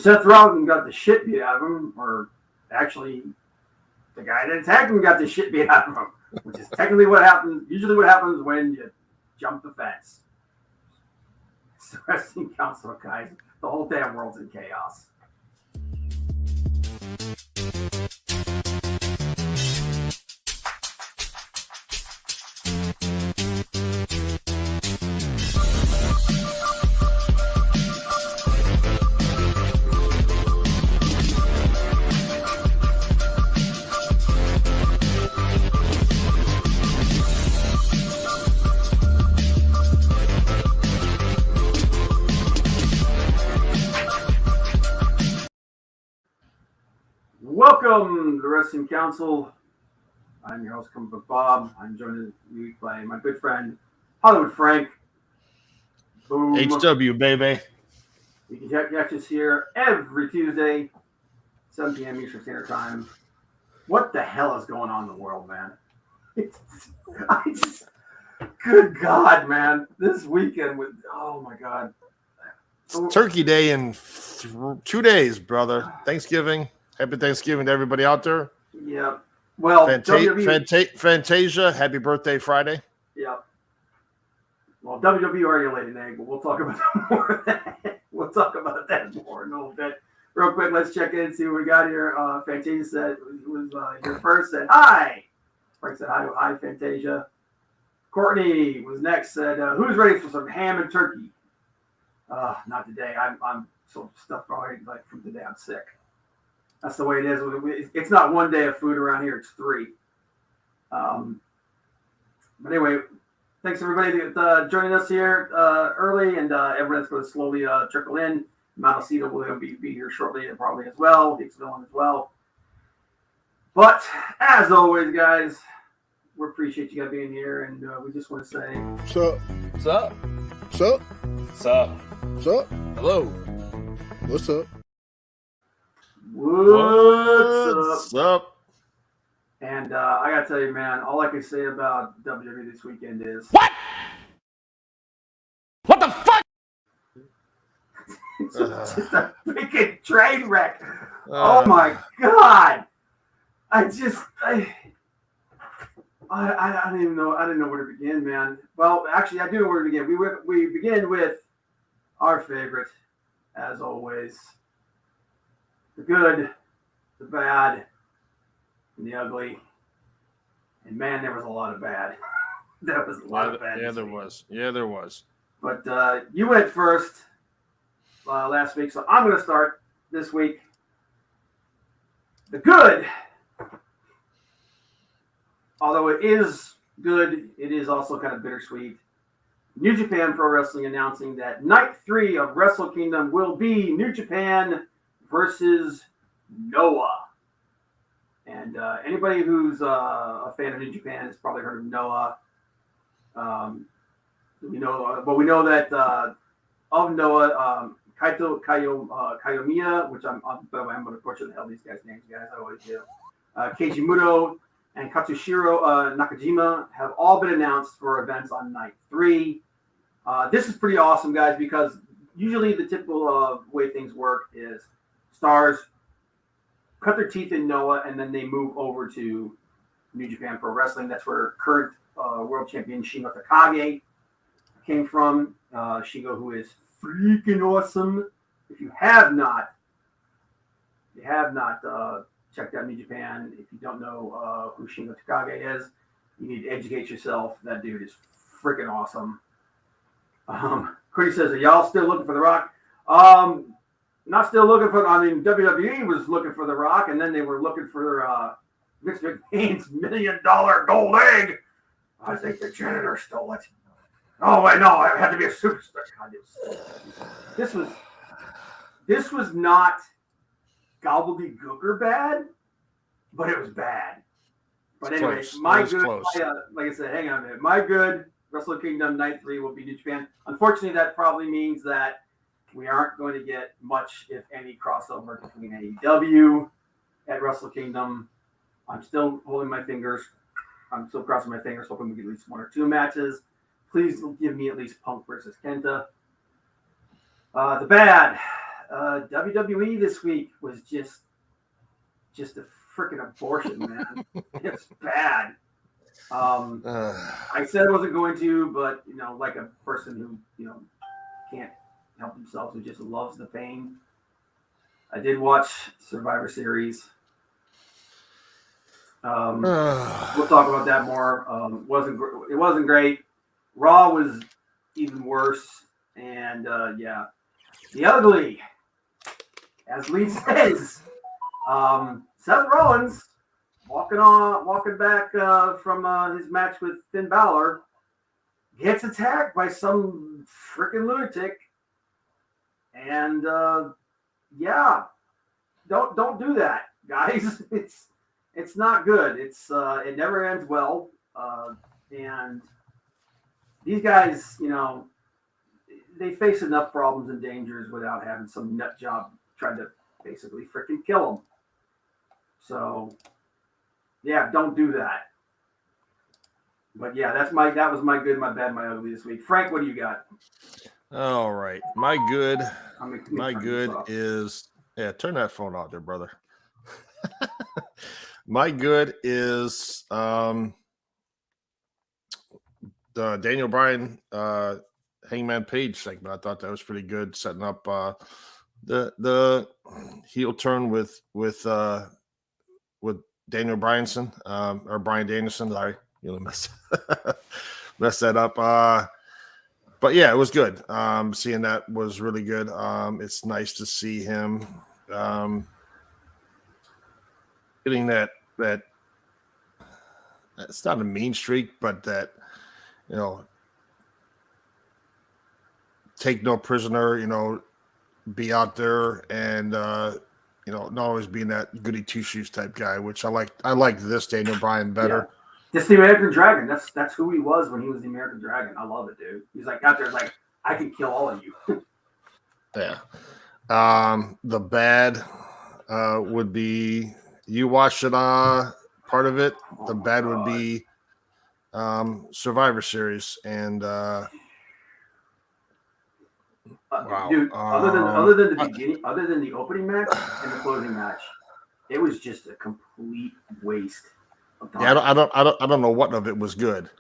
Seth Rollins got the shit beat out of him, or actually, the guy that attacked him got the shit beat out of him, which is technically what happens. Usually, what happens when you jump the fence. It's the Wrestling Council, guys. The whole damn world's in chaos. Welcome to the Wrestling Council. I'm your host, Comic Book Bob. I'm joined this week by my good friend, Hollywood Frank. Boom. HW, baby. You can catch us here every Tuesday, 7 p.m. Eastern Standard Time. What the hell is going on in the world, man? Good God, man. This weekend with, oh my God. It's Turkey Day in 2 days, brother. Thanksgiving. Happy Thanksgiving to everybody out there. Yeah. Well, Fantasia, happy birthday Friday. Yeah. Well, WWE already laid an egg, but we'll talk about that more. We'll talk about that more in a little bit. Real quick, let's check in and see what we got here. Fantasia said, was here first, said hi. Frank said hi, Fantasia. Courtney was next, said, who's ready for some ham and turkey? Not today. I'm so stuffed already, like from today. I'm sick. That's the way it is. It's not 1 day of food around here. It's 3. But anyway, thanks everybody for joining us here early, and everyone's going to slowly trickle in. Montecito will be here shortly and probably as well. Hicksville as well. But as always, guys, we appreciate you guys being here, and we just want to say, what's up? What's up? What's up? What's up? What's up? Hello. What's up? What's up? And I gotta tell you, man, all I can say about WWE this weekend is what? What the fuck? It's just a freaking train wreck. Oh my God! I didn't even know. I didn't know where to begin, man. Well, actually, I do know where to begin. We begin with our favorite, as always. The good, the bad, and the ugly. And man, there was a lot of bad. There was a lot of bad. Yeah, there was. Yeah, there was. But you went first last week, so I'm going to start this week. The good, although it is good, it is also kind of bittersweet. New Japan Pro Wrestling announcing that Night 3 of Wrestle Kingdom will be New Japan versus Noah. And anybody who's a fan of New Japan has probably heard of Noah. We know that of Noah, Kiyomiya, which I'm going to butcher the hell these guys' names, guys. I always do. Keiji Muto and Katsushiro Nakajima have all been announced for events on Night 3. This is pretty awesome, guys, because usually the typical way things work is stars cut their teeth in Noah, and then they move over to New Japan Pro Wrestling. That's where current world champion Shingo Takagi came from. Shingo, who is freaking awesome. If you have not checked out New Japan, if you don't know who Shingo Takagi is, you need to educate yourself. That dude is freaking awesome. Cody says, are y'all still looking for The Rock? Not still looking for. I mean, WWE was looking for The Rock, and then they were looking for Vince McMahon's $1 million gold egg. I think the janitor stole it. Oh wait, no, it had to be a superstar. God, this was not gobbledygooker bad, but it was bad. But anyway, like I said, hang on a minute. My good Wrestle Kingdom Night 3 will be New Japan. Unfortunately, that probably means that we aren't going to get much, if any, crossover between AEW at Wrestle Kingdom. I'm still holding my fingers. I'm still crossing my fingers, hoping we get at least 1 or 2 matches. Please give me at least Punk versus Kenta. The bad. WWE this week was just a freaking abortion, man. It's bad. I said I wasn't going to, but like a person who can't help themselves, who just loves the pain. I did watch Survivor Series. We'll talk about that more. It wasn't great. Raw was even worse, and the ugly, as Lee says, Seth Rollins walking back from his match with Finn Balor, gets attacked by some freaking lunatic, and don't do that, guys. It's not good. It never ends well, and these guys, they face enough problems and dangers without having some nut job trying to basically freaking kill them. So, yeah, don't do that. But yeah, that was my good, my bad, my ugly this week. Frank, what do you got? All right, my good is turn that phone out there, brother. My good is the Daniel Bryan Hangman Page segment. I thought that was pretty good, setting up the heel turn with Daniel Bryanson or Bryan Danielson. Sorry, you messed that up. But yeah, it was good. Seeing that was really good. It's nice to see him getting that it's not a mean streak, but that take no prisoner, be out there and not always being that goody two shoes type guy, which I like this Daniel Bryan better. Yeah. Just the American Dragon. That's who he was when he was the American Dragon. I love it, dude. He's like out there like, I can kill all of you. Yeah. The bad would be you watched it part of it. The bad would be Survivor Series and wow. Dude, other than the beginning, other than the opening match and the closing match, it was just a complete waste of time. Yeah, I don't know what of it was good.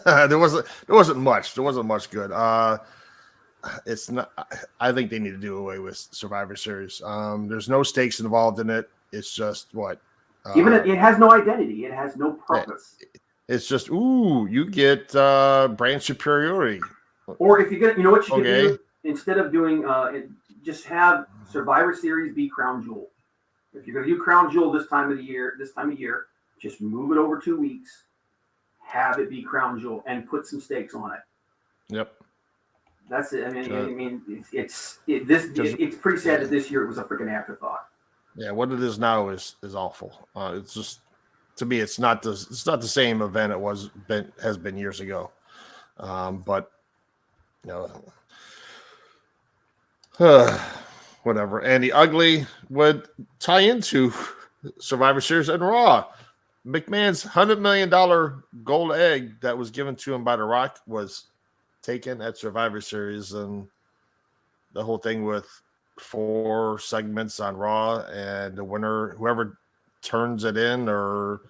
There wasn't much good. It's not. I think they need to do away with Survivor Series. There's no stakes involved in it. It's just what. Even it has no identity. It has no purpose. It's just you get brand superiority. Or if you get, you know what you can do instead of doing, just have Survivor Series be Crown Jewel. If you're going to do Crown Jewel this time of year, just move it over 2 weeks. Have it be Crown Jewel and put some stakes on it. Yep. That's it. It's pretty sad that this year it was a freaking afterthought. Yeah, what it is now is awful. It's just, to me, it's not the same event it has been years ago. But whatever. And the ugly would tie into Survivor Series and Raw. McMahon's $100 million gold egg that was given to him by The Rock was taken at Survivor Series, and the whole thing with 4 segments on Raw, and the winner, whoever turns it in, or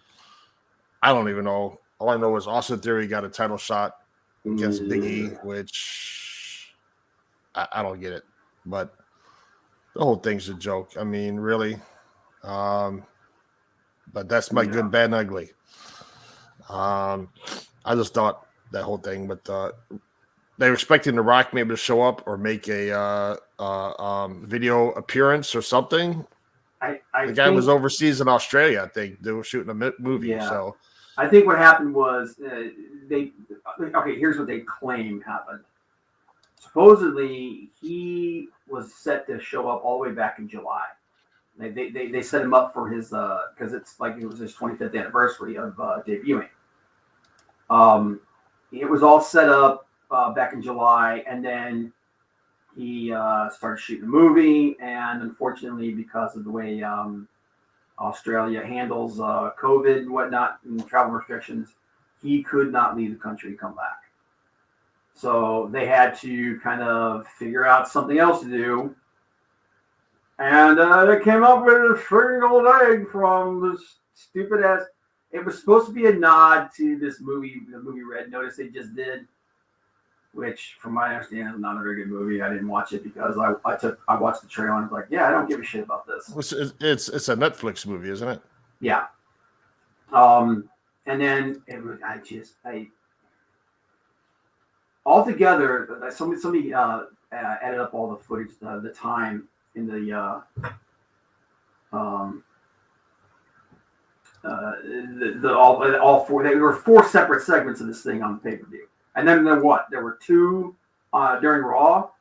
I don't even know. All I know is Austin Theory got a title shot against Big E, which I don't get it, but the whole thing's a joke. I mean, really. But that's my good, bad, and ugly. I just thought that whole thing, but they were expecting The Rock maybe to show up or make a video appearance or something. The guy was overseas in Australia, I think. They were shooting a movie. Yeah. So I think what happened was here's what they claim happened. Supposedly, he was set to show up all the way back in July. They set him up for his because it's like it was his 25th anniversary of debuting. It was all set up back in July, and then he started shooting a movie. And unfortunately, because of the way Australia handles COVID and whatnot and travel restrictions, he could not leave the country and come back. So they had to kind of figure out something else to do. And they came up with a friggin' gold egg from this stupid ass. It was supposed to be a nod to this movie, the movie Red Notice they just did, which, from my understanding, is not a very good movie. I didn't watch it because I watched the trailer and I was like, yeah, I don't give a shit about this. It's a Netflix movie, isn't it? Yeah. And then altogether, somebody added up all the footage, the time in the all four. There were 4 separate segments of this thing on the pay-per-view, and then there were 2 during Raw.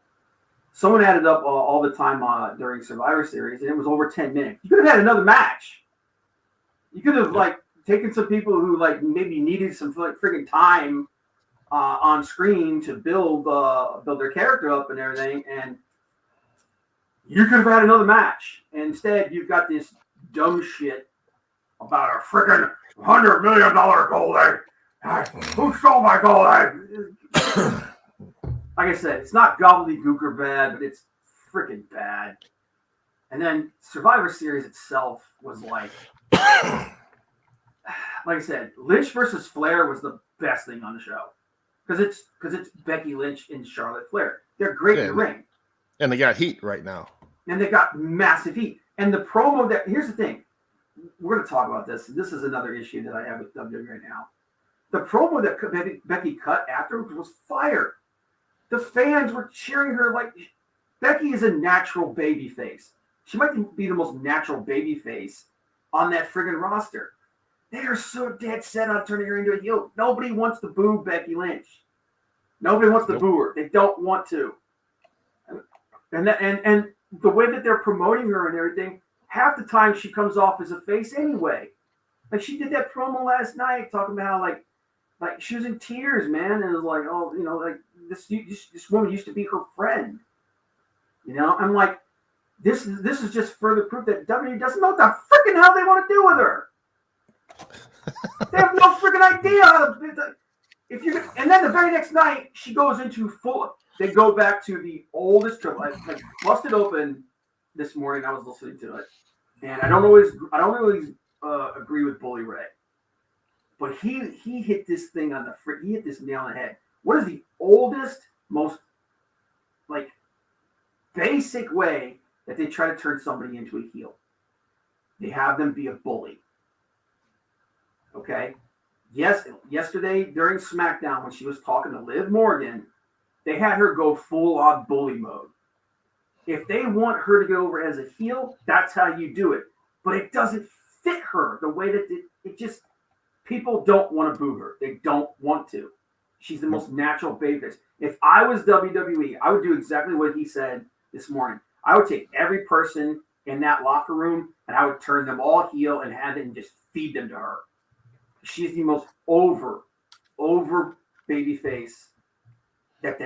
Someone added up all the time during Survivor Series, and it was over 10 minutes. You could have had another match. You could have taken some people who maybe needed some freaking time on screen to build their character up and everything, and you could have had another match. And instead, you've got this dumb shit about a freaking $100 million gold egg. Who stole my gold egg? Like I said, it's not gobbledygook or bad, but it's freaking bad. And then Survivor Series itself was like I said, Lynch versus Flair was the best thing on the show because it's Becky Lynch and Charlotte Flair. They're great in the ring, and they got heat right now. And they got massive heat. And the promo here's the thing, we're going to talk about this. This is another issue that I have with WWE right now. The promo that Becky cut afterwards was fire. The fans were cheering her like Becky is a natural baby face. She might be the most natural baby face on that friggin' roster. They are so dead set on turning her into a heel. Nobody wants to boo Becky Lynch. Nobody wants to boo her. They don't want to. And the way that they're promoting her and everything, half the time she comes off as a face anyway. Like she did that promo last night talking about how like she was in tears, man, and it was like, oh, like this woman used to be her friend. I'm like, this is just further proof that WWE doesn't know what the freaking hell they want to do with her. They have no freaking idea how to. And then the very next night she goes into full. They go back to the oldest triple. I busted open this morning. I was listening to it, and I don't always agree with Bully Ray, but he hit this thing on he hit this nail on the head. What is the oldest, most basic way that they try to turn somebody into a heel? They have them be a bully. Okay. Yes. Yesterday during SmackDown, when she was talking to Liv Morgan, they had her go full on bully mode. If they want her to go over as a heel, that's how you do it. But it doesn't fit her the way that it just, people don't want to boo her. They don't want to. She's the most natural babyface. If I was WWE, I would do exactly what he said this morning. I would take every person in that locker room and I would turn them all heel and have them just feed them to her. She's the most over babyface that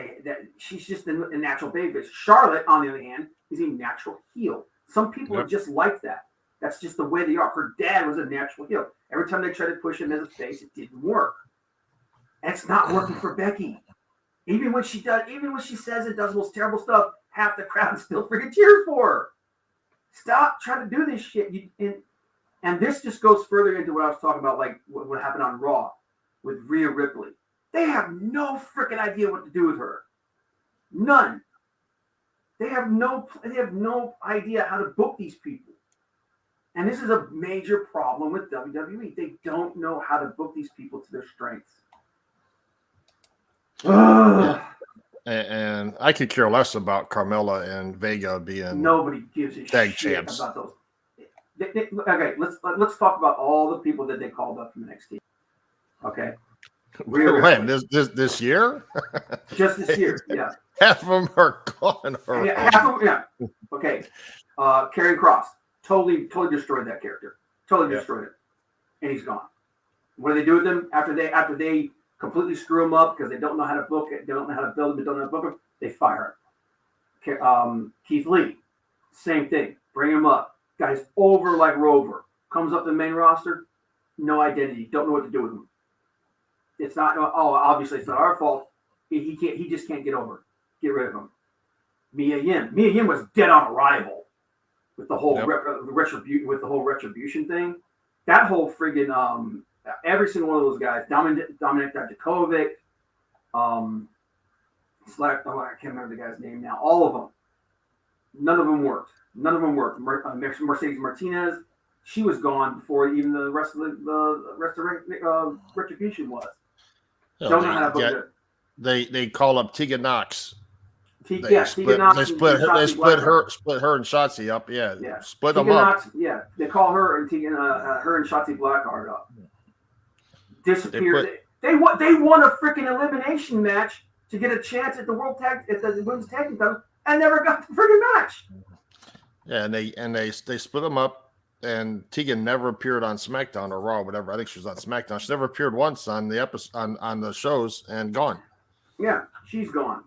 she's just a natural babyface. Charlotte, on the other hand, is a natural heel. Some people are just like that. That's just the way they are. Her dad was a natural heel. Every time they tried to push him as a face, it didn't work. And it's not working for Becky. Even when she says and does the most terrible stuff, half the crowd still freaking cheers for her. Stop trying to do this shit. And this just goes further into what I was talking about, like what happened on Raw with Rhea Ripley. They have no freaking idea what to do with her. None. They have no idea how to book these people. And this is a major problem with WWE. They don't know how to book these people to their strengths. And I could care less about Carmella and Vega being nobody gives a shit champs. About those. Okay, let's talk about all the people that they called up from NXT. Okay. When this year? Just this year, yeah. Half of them are gone. Yeah, half of them, yeah. Okay. Karrion Kross totally destroyed that character. Totally destroyed it, and he's gone. What do they do with him after they completely screw him up because they don't know how to book it, they don't know how to build him, they don't know how to book him? They fire him. Keith Lee, same thing. Bring him up. Guy's over like Rover. Comes up to the main roster, no identity. Don't know what to do with him. It's not. Oh, obviously it's not our fault. He can't. He just can't get over. Get rid of him. Mia Yim. Mia Yim was dead on arrival. with the whole retribution thing. That whole friggin' every single one of those guys, Dominic Dijakovic, I can't remember the guy's name now. All of them, none of them worked. Mercedes Martinez, she was gone before even the rest of the retribution was. Don't know how to book it. They call up Tegan Knox. Tegan Knox. They split her and Shotzi up. Yeah. Split Tegan them up. Knox, yeah, they call her and her and Shotzi Blackheart up. Disappeared. They won a freaking elimination match to get a chance at the women's tag team title and never got the freaking match. Yeah, and they split them up, and Tegan never appeared on SmackDown or Raw or whatever. I think she was on SmackDown. She never appeared once on the episode on the shows and gone. Yeah, she's gone.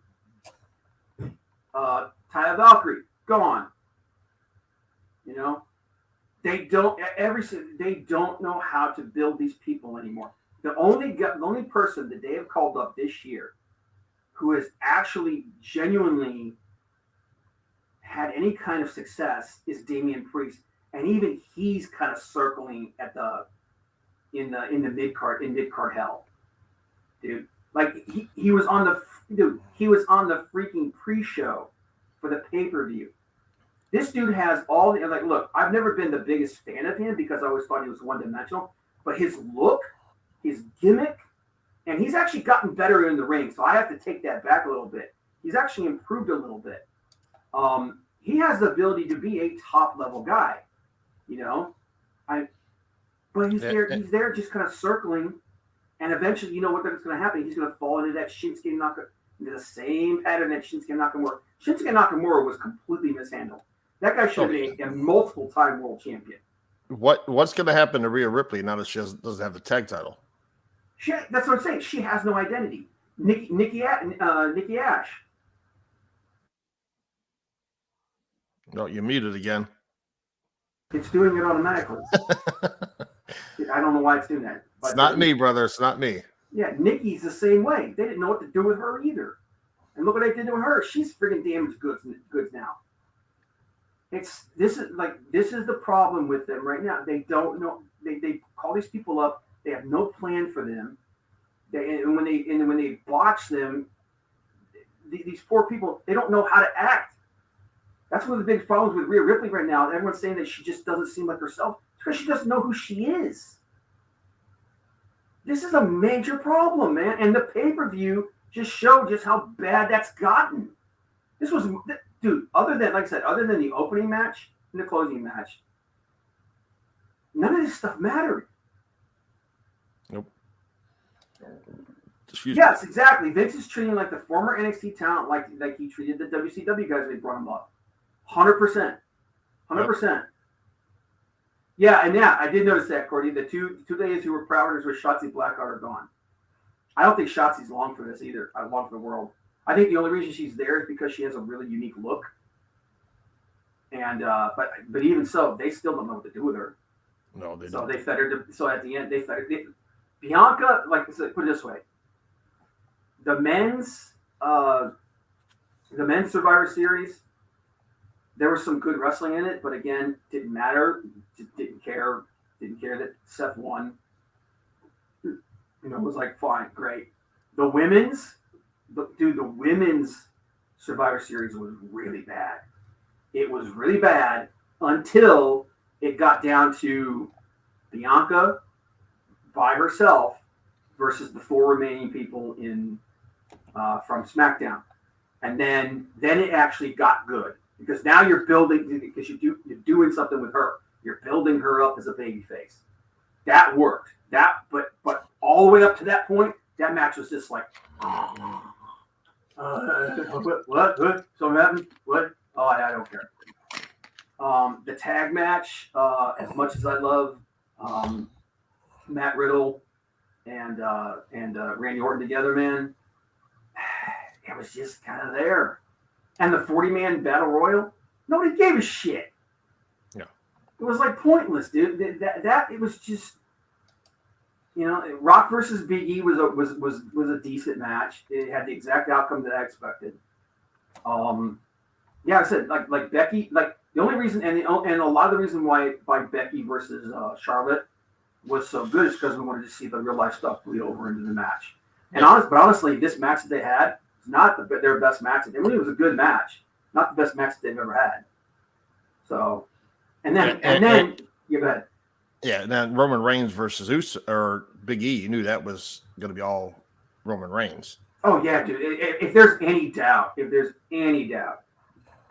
Taya Valkyrie, gone. You know, they don't know how to build these people anymore. The only person that they have called up this year who has actually genuinely had any kind of success is Damian Priest, and even he's kind of circling at in the mid card hell, dude. Like he was on the freaking pre-show for the pay-per-view. This dude has all the look. I've never been the biggest fan of him because I always thought he was one-dimensional, but his look, his gimmick, and he's actually gotten better in the ring. So I have to take that back a little bit. He's actually improved a little bit. He has the ability to be a top-level guy, you know. But he's there just kind of circling, and eventually, you know what's going to happen? He's going to fall into that Shinsuke Nakamura, into the same pattern that Shinsuke Nakamura. Shinsuke Nakamura was completely mishandled. That guy should have been a multiple-time world champion. What's going to happen to Rhea Ripley now that she doesn't have the tag title? That's what I'm saying. She has no identity. Nikki Ash. No, you muted again. It's doing it automatically. I don't know why it's doing that. It's not me, brother. It's not me. Yeah, Nikki's the same way. They didn't know what to do with her either. And look what they did to her. She's freaking damaged goods now. This is the problem with them right now. They don't know. They call these people up. They have no plan for them. And when they botch them, these poor people, they don't know how to act. That's one of the biggest problems with Rhea Ripley right now. Everyone's saying that she just doesn't seem like herself because she doesn't know who she is. This is a major problem, man. And the pay-per-view just showed just how bad that's gotten. This was, dude, other than the opening match and the closing match, none of this stuff mattered. Nope. Yes, exactly. Vince is treating like the former NXT talent like he treated the WCW guys when he brought them up. 100%. 100%. Yep. Yeah, and I did notice that, Cordy. The two ladies who were prouders with Shotzi Blackheart are gone. I don't think Shotzi's long for this either. I long for the world. I think the only reason she's there is because she has a really unique look. And but even so, they still don't know what to do with her. No, they don't. So they fed her. So at the end, they fed her. Bianca, like I said, put it this way: the men's Survivor Series. There was some good wrestling in it, but again, didn't matter. Didn't care that Seth won. You know, it was like, fine, great. The women's Survivor Series was really bad. It was really bad until it got down to Bianca by herself versus the four remaining people from SmackDown. And then it actually got good. Because now you're building, because you're doing something with her. You're building her up as a babyface. That worked. But all the way up to that point, that match was just like, what? Something happened? What? Oh, I don't care. The tag match, as much as I love Matt Riddle and Randy Orton together, man, it was just kind of there. And the 40-man battle royal, nobody gave a shit. Yeah, it was like pointless, dude. That it was just, you know, Rock versus Big E was a decent match. It had the exact outcome that I expected. Yeah, I said like Becky, like The only reason, and a lot of the reason why Becky versus Charlotte was so good is because we wanted to see the real life stuff bleed over into the match. And honestly, this match that they had is not their best match. It really was a good match, not the best match that they've ever had. So, and then you go ahead. Yeah, and then Roman Reigns versus Big E, you knew that was going to be all Roman Reigns. Oh yeah, dude. If there's any doubt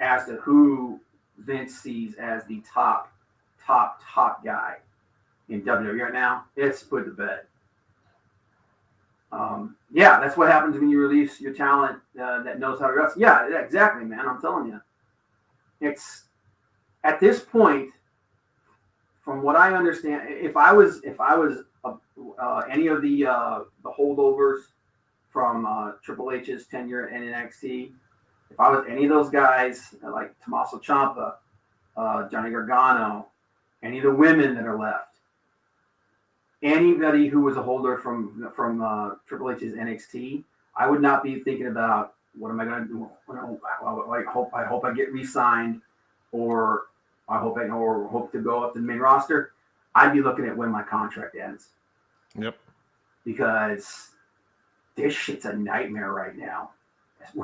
as to who Vince sees as the top guy in WWE right now, it's put to bed. Yeah, that's what happens when you release your talent that knows how to wrestle. Yeah, exactly, man. I'm telling you, it's at this point. From what I understand, if I was any of the holdovers from Triple H's tenure in NXT, if I was any of those guys like Tommaso Ciampa, Johnny Gargano, any of the women that are left, anybody who was a holder from Triple H's NXT, I would not be thinking about what am I going to do. I hope I get re-signed, or I hope to go up to the main roster. I'd be looking at when my contract ends. Yep. Because this shit's a nightmare right now.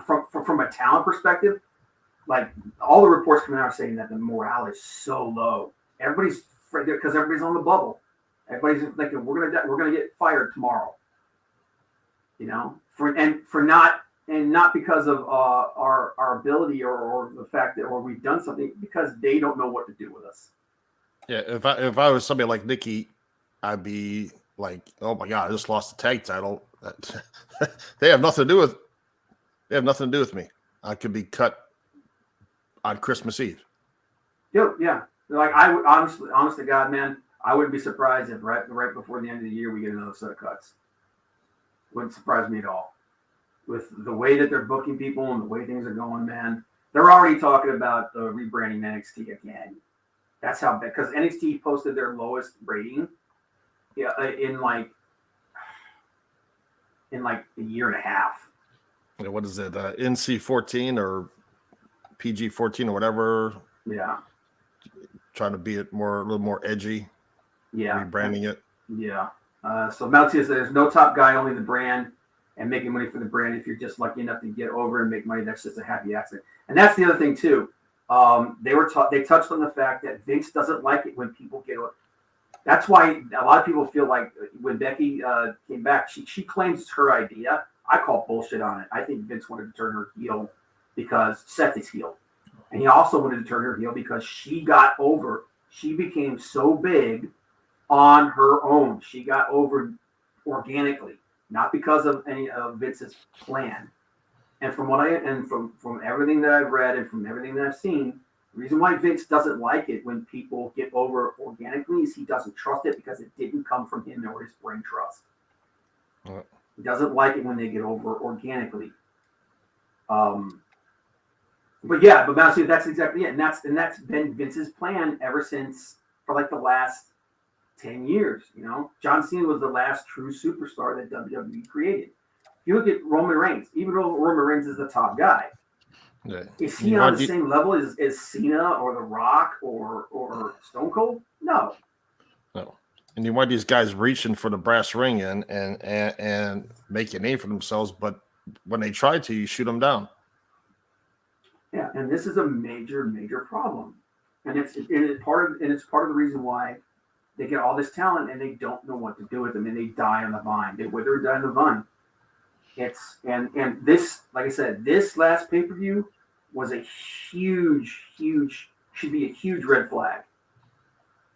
From a talent perspective, like all the reports coming out are saying that the morale is so low. Everybody's afraid because everybody's on the bubble. Everybody's thinking we're gonna get fired tomorrow. You know, not because of our ability or the fact that we've done something, because they don't know what to do with us. Yeah, if I was somebody like Nikki, I'd be like, oh my god, I just lost the tag title. They have nothing to do with me. I could be cut on Christmas Eve. Yeah. Like I would honest to God, man, I wouldn't be surprised if right before the end of the year we get another set of cuts. Wouldn't surprise me at all. With the way that they're booking people and the way things are going, man, they're already talking about rebranding NXT again. That's how bad, because NXT posted their lowest rating, in like a year and a half. Yeah, what is it? NC-14 or PG-14 or whatever. Yeah. Trying to be a little more edgy. Yeah. Rebranding it. Yeah. So Maltia says there's no top guy, only the brand, and making money for the brand. If you're just lucky enough to get over and make money, that's just a happy accident. And that's the other thing too. They touched on the fact that Vince doesn't like it when people get over. That's why a lot of people feel like when Becky came back, she claims it's her idea. I call bullshit on it. I think Vince wanted to turn her heel because Seth is heel. And he also wanted to turn her heel because she got over. She became so big on her own. She got over organically, not because of any of Vince's plan. And from from everything that I've read and from everything that I've seen, the reason why Vince doesn't like it when people get over organically is he doesn't trust it because it didn't come from him or his brain trust. Right. He doesn't like it when they get over organically. But honestly, that's exactly it. And that's been Vince's plan ever since, for like the last 10 years. You know, John Cena was the last true superstar that WWE created. You look at Roman Reigns, even though Roman Reigns is the top guy. Yeah. Is he on the same level as Cena or The Rock or Stone Cold? No. And you want these guys reaching for the brass ring and make a name for themselves, but when they try to, you shoot them down. Yeah, and this is a major problem, and it's part of the reason why they get all this talent and they don't know what to do with them, and they die on the vine. They wither and die on the vine. It's and this, like I said, this last pay-per-view was a huge should be a huge red flag.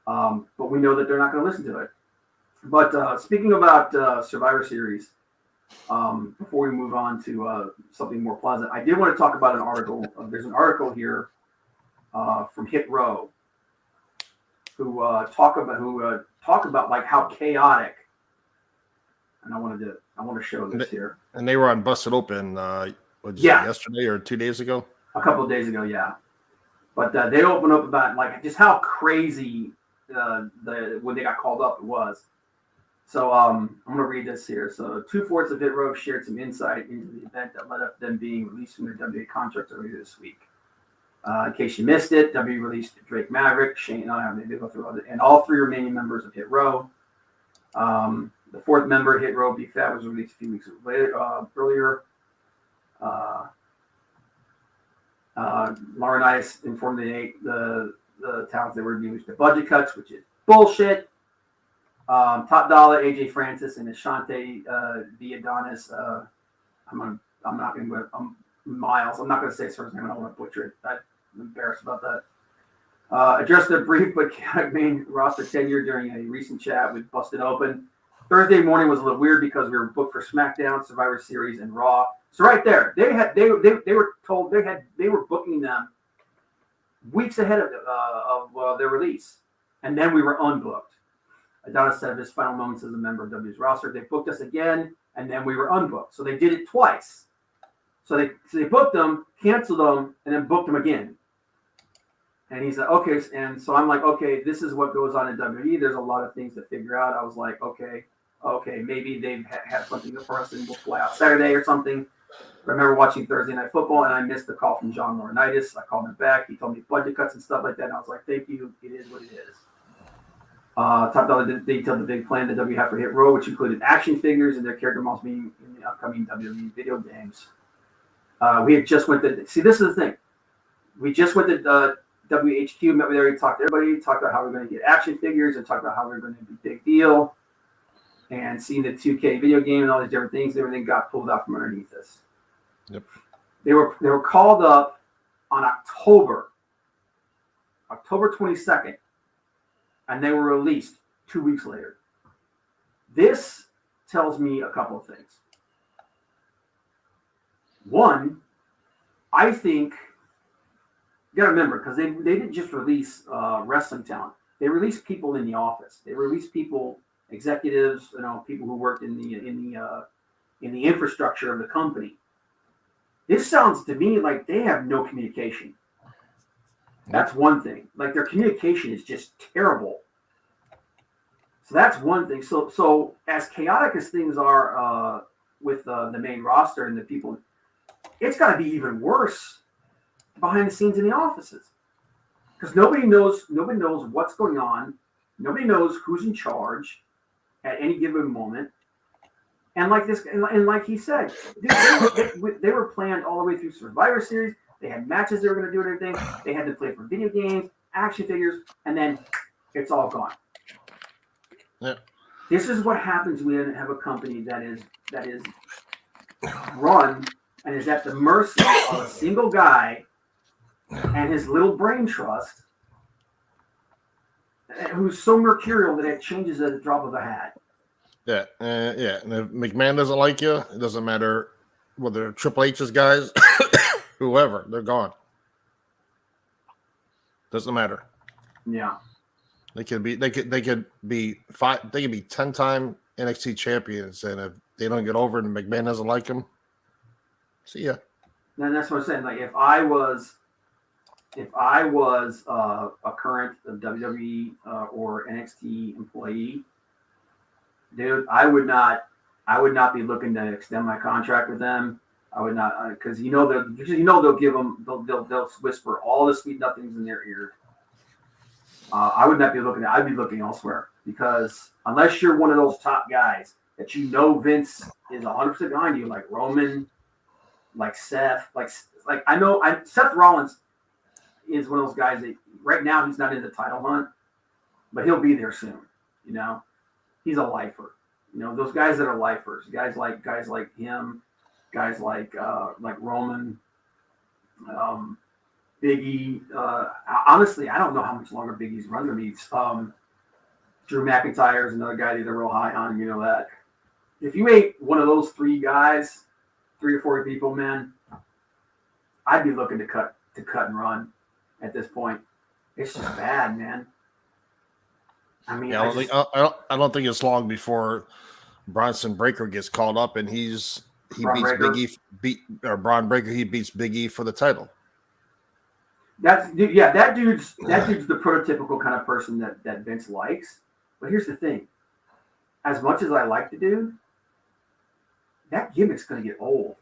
But we know that they're not going to listen to it. But speaking about Survivor Series, before we move on to something more pleasant, I did want to talk about an article. There's an article here from Hit Row who talk about like how chaotic. And I want to show this here. And they were on Busted Open. Yesterday or 2 days ago? A couple of days ago, yeah. But they open up about like just how crazy when they got called up it was. So I'm going to read this here. So 2/4 of Hit Row shared some insight into the event that led up to them being released from their WWE contracts earlier this week. In case you missed it, W released Drake Maverick, Shane, they go through other, and all 3 remaining members of Hit Row. The 4th member, Hit Row, B-Fat, was released a few weeks earlier. Laurinaitis informed the talents they were using the budget cuts, which is bullshit. Top Dollar, AJ Francis, and Ashante Diadonis. I'm not going to. Miles. I'm not going to say his first name. I don't want to butcher it. I'm embarrassed about that. Addressed a brief but chaotic main roster tenure during a recent chat with Busted Open. Thursday morning was a little weird because we were booked for SmackDown, Survivor Series, and Raw. So right there, they were told they were booking them weeks ahead of their release, and then we were unbooked. Adonis said of his final moments as a member of W's roster, they booked us again, and then we were unbooked. So they did it twice. So they booked them, canceled them, and then booked them again. And he said, okay. And so I'm like, okay, this is what goes on in WWE. There's a lot of things to figure out. I was like, okay, maybe they've had something for us and we'll fly out Saturday or something. I remember watching Thursday Night Football, and I missed the call from John Laurinaitis. I called him back. He told me budget cuts and stuff like that. And I was like, thank you. It is what it is. Top Dollar detailed the big plan that W had for Hit Row, which included action figures and their character models being in the upcoming WWE video games. We had just went to see. This is the thing. We just went to WHQ, met with everybody, talked to everybody, talked about how we're going to get action figures, and talked about how we're going to be big deal, and seeing the 2K video game and all these different things. Everything got pulled out from underneath us. Yep. They were called up on October 22nd, and they were released 2 weeks later. This tells me a couple of things. One, I think you got to remember, because they didn't just release wrestling talent. They released people in the office. They released people, executives, people who worked in the infrastructure of the company. This sounds to me like they have no communication. That's one thing. Like their communication is just terrible. So that's one thing. So as chaotic as things are with the main roster and the people, it's got to be even worse behind the scenes in the offices, because nobody knows what's going on. Nobody knows who's in charge at any given moment. And like this, and like he said, they were planned all the way through Survivor Series. They had matches they were going to do and everything. They had to play for video games, action figures, and then it's all gone. Yeah. This is what happens when you have a company that is run and is at the mercy of a single guy and his little brain trust, who's so mercurial that it changes at the drop of a hat. Yeah. And if McMahon doesn't like you, it doesn't matter whether Triple H's guys, whoever, they're gone. Doesn't matter. Yeah. They could be 10-time NXT champions, and if they don't get over it and McMahon doesn't like them, see ya. And that's what I'm saying. Like if I was a current WWE or NXT employee, dude, I would not be looking to extend my contract with them. I would not, because they'll give them, they'll whisper all the sweet nothings in their ear. I would not be looking. I'd be looking elsewhere, because unless you're one of those top guys that Vince is 100% behind you, like Roman, like Seth, like Seth Rollins is one of those guys that right now he's not in the title hunt, but he'll be there soon. He's a lifer. Those guys that are lifers, guys like him, guys like Roman, Big E. Honestly, I don't know how much longer Big E's run going to be. Drew McIntyre is another guy that they're real high on. That. If you ain't one of those 3 guys, 3 or 4 people, man, I'd be looking to cut and run at this point. It's just bad, man. I mean, I don't think it's long before Bronson Breakker gets called up and he beats Big E for the title. That dude's the prototypical kind of person that Vince likes. But here's the thing: as much as I like the dude, that gimmick's going to get old.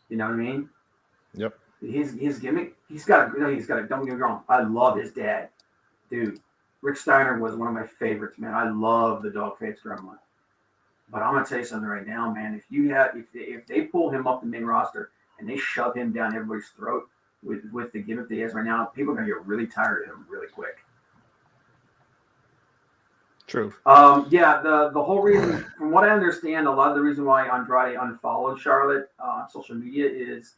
You know what I mean? Yep. his gimmick. He's got a. Don't get me wrong. I love his dad, dude. Rick Steiner was one of my favorites, man. I love the dog face gremlin. But I'm gonna tell you something right now, man. If they pull him up the main roster and they shove him down everybody's throat with the gimmick that he has right now, people are gonna get really tired of him really quick. True. Yeah, the whole reason, from what I understand, a lot of the reason why Andrade unfollowed Charlotte on social media is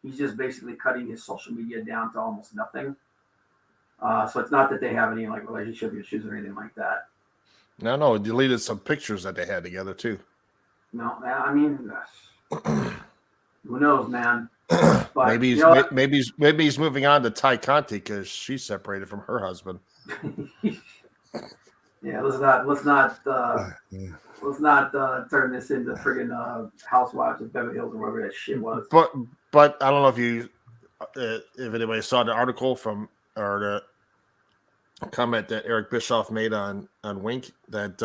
he's just basically cutting his social media down to almost nothing. So it's not that they have any like relationship issues or anything like that. No, it deleted some pictures that they had together too. No, I mean, who knows, man? But maybe he's moving on to Ty Conti because she's separated from her husband. Yeah, let's not turn this into friggin' Housewives of Beverly Hills or whatever that shit was. But I don't know if anybody saw the article from or the comment that Eric Bischoff made on Wink that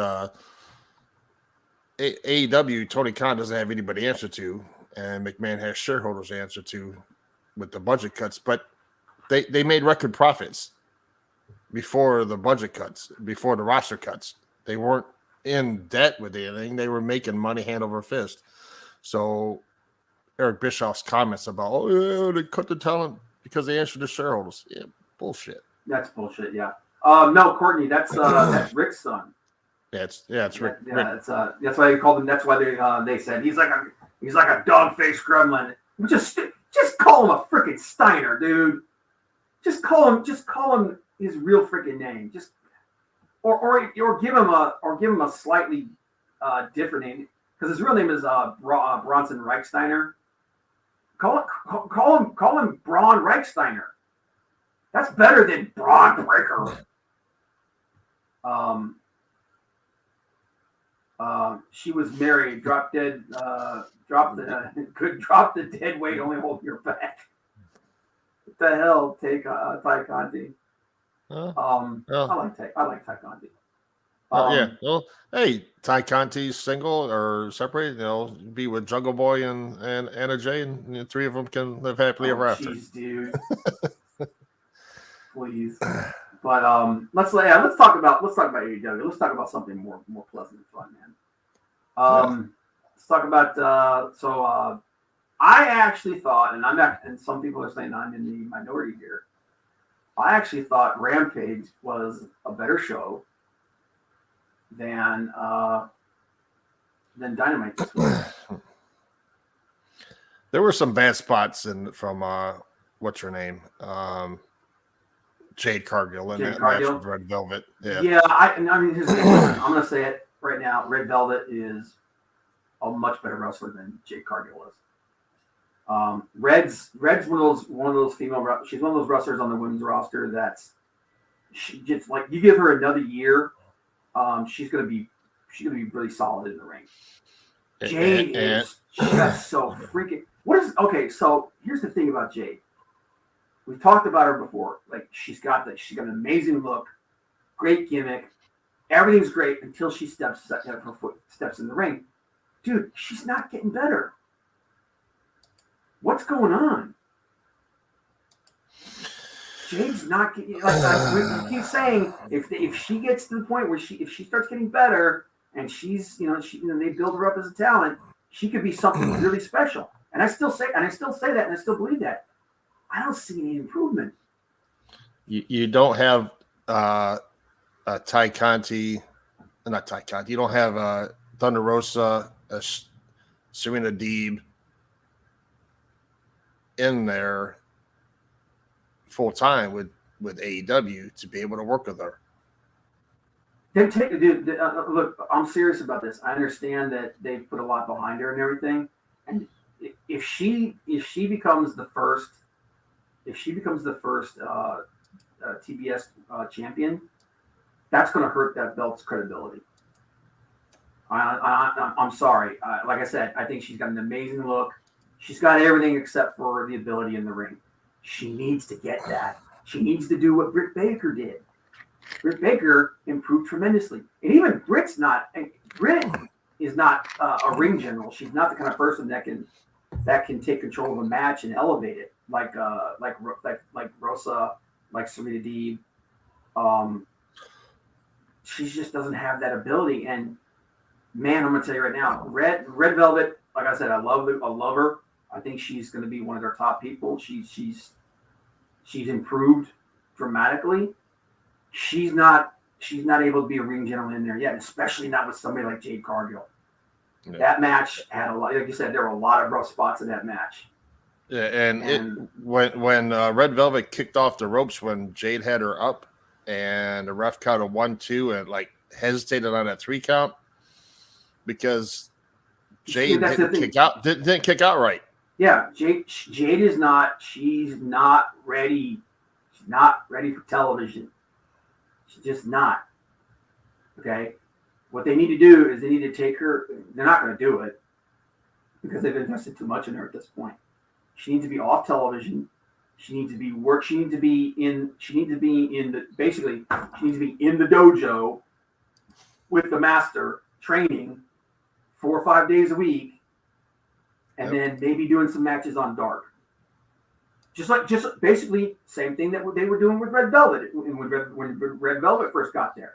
AEW Tony Khan doesn't have anybody to answer to, and McMahon has shareholders to answer to with the budget cuts, but they made record profits before the budget cuts, before the roster cuts. They weren't in debt with anything. They were making money hand over fist. So Eric Bischoff's comments about, they cut the talent because they answered the shareholders. Yeah, bullshit. That's bullshit, yeah. No, Courtney, that's Rick's son. Yeah, it's Rick. Yeah, that's why they called him. That's why they said he's like a dog faced gremlin. Just call him a freaking Steiner, dude. Just call him his real freaking name. Just or give him a slightly different name because his real name is Bronson Reichsteiner. Call him Braun Reichsteiner. That's better than Braun Breaker. She was married, drop the dead weight, only hold your back. What the hell, Ty Conti? I like Ty Conti. Yeah. Well, hey, Ty Conti's single or separated, be with Jungle Boy and Anna Jay, and the three of them can live happily ever after. Jeez, dude. Please. But let's talk about AEW. Let's talk about something more pleasant and fun, man. Let's talk about I actually thought, and some people are saying I'm in the minority here. I actually thought Rampage was a better show than Dynamite this week. There were some bad spots from what's her name? Jade Cargill and that match with Red Velvet. Yeah. I mean, I'm going to say it right now. Red Velvet is a much better wrestler than Jade Cargill is. Red's one of those female. She's one of those wrestlers on the women's roster she gets like you give her another year, she's gonna be really solid in the ring. Jade is just so freaking. So here's the thing about Jade. We've talked about her before. Like she's got an amazing look, great gimmick, everything's great until her foot steps in the ring. Dude, she's not getting better. What's going on? Jade's not getting we keep saying if she gets to the point where if she starts getting better and she's they build her up as a talent, she could be something really special. And I still say that and I still believe that. I don't see any improvement. You don't have Ty Conti, not Ty Conti. You don't have Thunder Rosa, Serena Deeb in there full time with AEW to be able to work with her. Look, I'm serious about this. I understand that they've put a lot behind her and everything, and if she becomes the first TBS champion, that's going to hurt that belt's credibility. I'm sorry. Like I said, I think she's got an amazing look. She's got everything except for the ability in the ring. She needs to get that. She needs to do what Britt Baker did. Britt Baker improved tremendously. And even Britt is not a ring general. She's not the kind of person that can that can take control of a match and elevate it, like Rosa, like Serena Deeb. She just doesn't have that ability. And man, I'm gonna tell you right now, Red Velvet. Like I said, I love her. I think she's going to be one of their top people. She's improved dramatically. She's not able to be a ring general in there yet, especially not with somebody like Jade Cargill. Yeah. That match had a lot. Like you said, there were a lot of rough spots in that match. Yeah, and when Red Velvet kicked off the ropes when Jade had her up, and the ref counted 1-2 and like hesitated on that 3 count because Jade didn't kick out right. Yeah, Jade is not. She's not ready. She's not ready for television. She's just not. Okay. What they need to do is they need to take her. They're not going to do it because they've invested too much in her at this point. She needs to be off television. She needs to be work. She needs to be in the dojo with the master training 4 or 5 days a week. And then maybe doing some matches on Dark. Just basically same thing that they were doing with Red Velvet when Red Velvet first got there.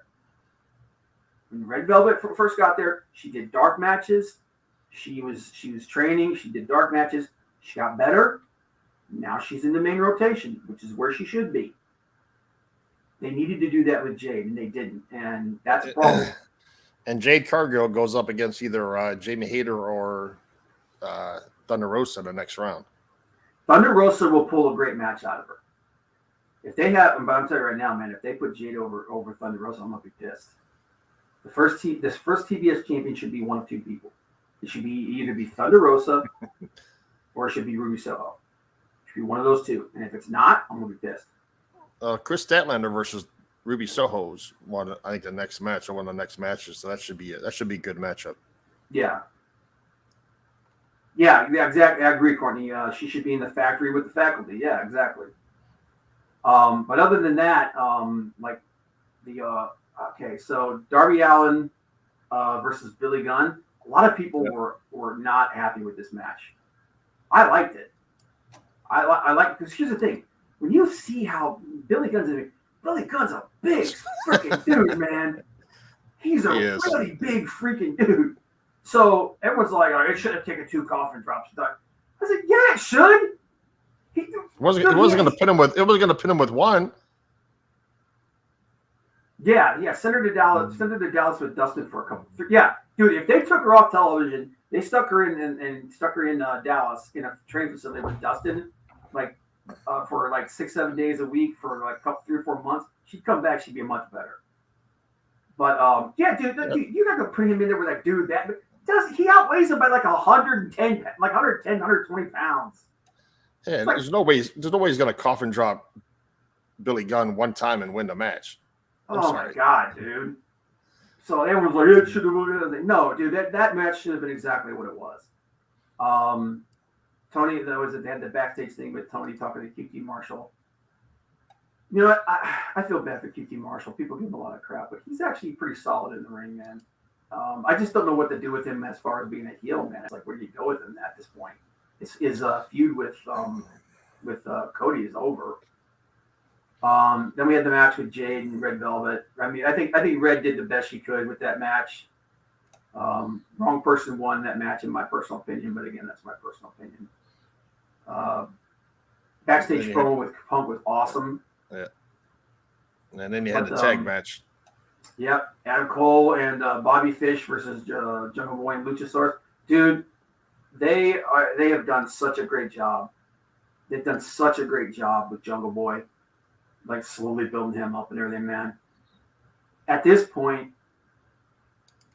When Red Velvet first got there, she did Dark matches. She was training. She did Dark matches. She got better. Now she's in the main rotation, which is where she should be. They needed to do that with Jade, and they didn't. And that's a problem. And Jade Cargill goes up against either Jamie Hayter or Thunder Rosa in the next round. Thunder Rosa will pull a great match out of her. If they have, but I'm telling you right now, man, if they put Jade over Thunder Rosa, I'm gonna be pissed. This first TBS champion should be one of 2 people. It should be either be Thunder Rosa or it should be Ruby Soho. It should be one of those 2. And if it's not, I'm gonna be pissed. Chris Statlander versus Ruby Soho's one. I think the next match or one of the next matches. So that should be a good matchup. Yeah. Yeah, exactly. I agree, Courtney. She should be in the factory with the faculty. Yeah, exactly. But other than that, so Darby Allin versus Billy Gunn. A lot of people were not happy with this match. I liked it. I like because here's the thing: when you see how Billy Gunn's a big freaking dude, man. He's a really big freaking dude. So everyone's like, "Oh, it should have taken 2 coffin drops." I said, "Yeah, it should." It wasn't going to pin him with. It was going to pin him with 1. Yeah. Send her to Dallas. Send her to Dallas with Dustin for a couple. Yeah, dude. If they took her off television, they stuck her in Dallas in a training facility with Dustin, for 6-7 days a week for like a couple 3 or 4 months. She'd come back. She'd be much better. But dude, you got to put him in there with that dude. He outweighs him by 120 pounds. Yeah, there's no way he's going to coffin drop Billy Gunn one time and win the match. My God, dude. So everyone's like, it should have been. No, dude, that match should have been exactly what it was. Tony, they had the backstage thing with Tony talking to QT Marshall. You know what? I feel bad for QT Marshall. People give him a lot of crap, but he's actually pretty solid in the ring, man. I just don't know what to do with him as far as being a heel, man. It's like, where do you go with him at this point? His feud with Cody is over. Then we had the match with Jade and Red Velvet. I mean, I think Red did the best she could with that match. Wrong person won that match, in my personal opinion. But again, that's my personal opinion. Backstage promo with Punk was awesome. Yeah. And then you had the tag match. Yep. Adam Cole and Bobby Fish versus Jungle Boy and Luchasaurus. Dude, they have done such a great job. They've done such a great job with Jungle Boy, slowly building him up and everything, man. At this point,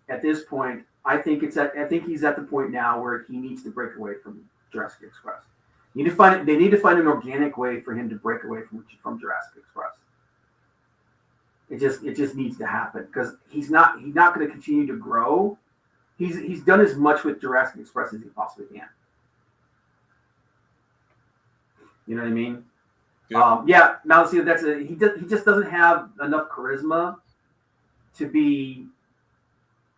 I think he's at the point now where he needs to break away from Jurassic Express. They need to find an organic way for him to break away from Jurassic Express. It just needs to happen because he's not going to continue to grow. He's done as much with Jurassic Express as he possibly can. You know what I mean? Yeah. Now see he just doesn't have enough charisma to be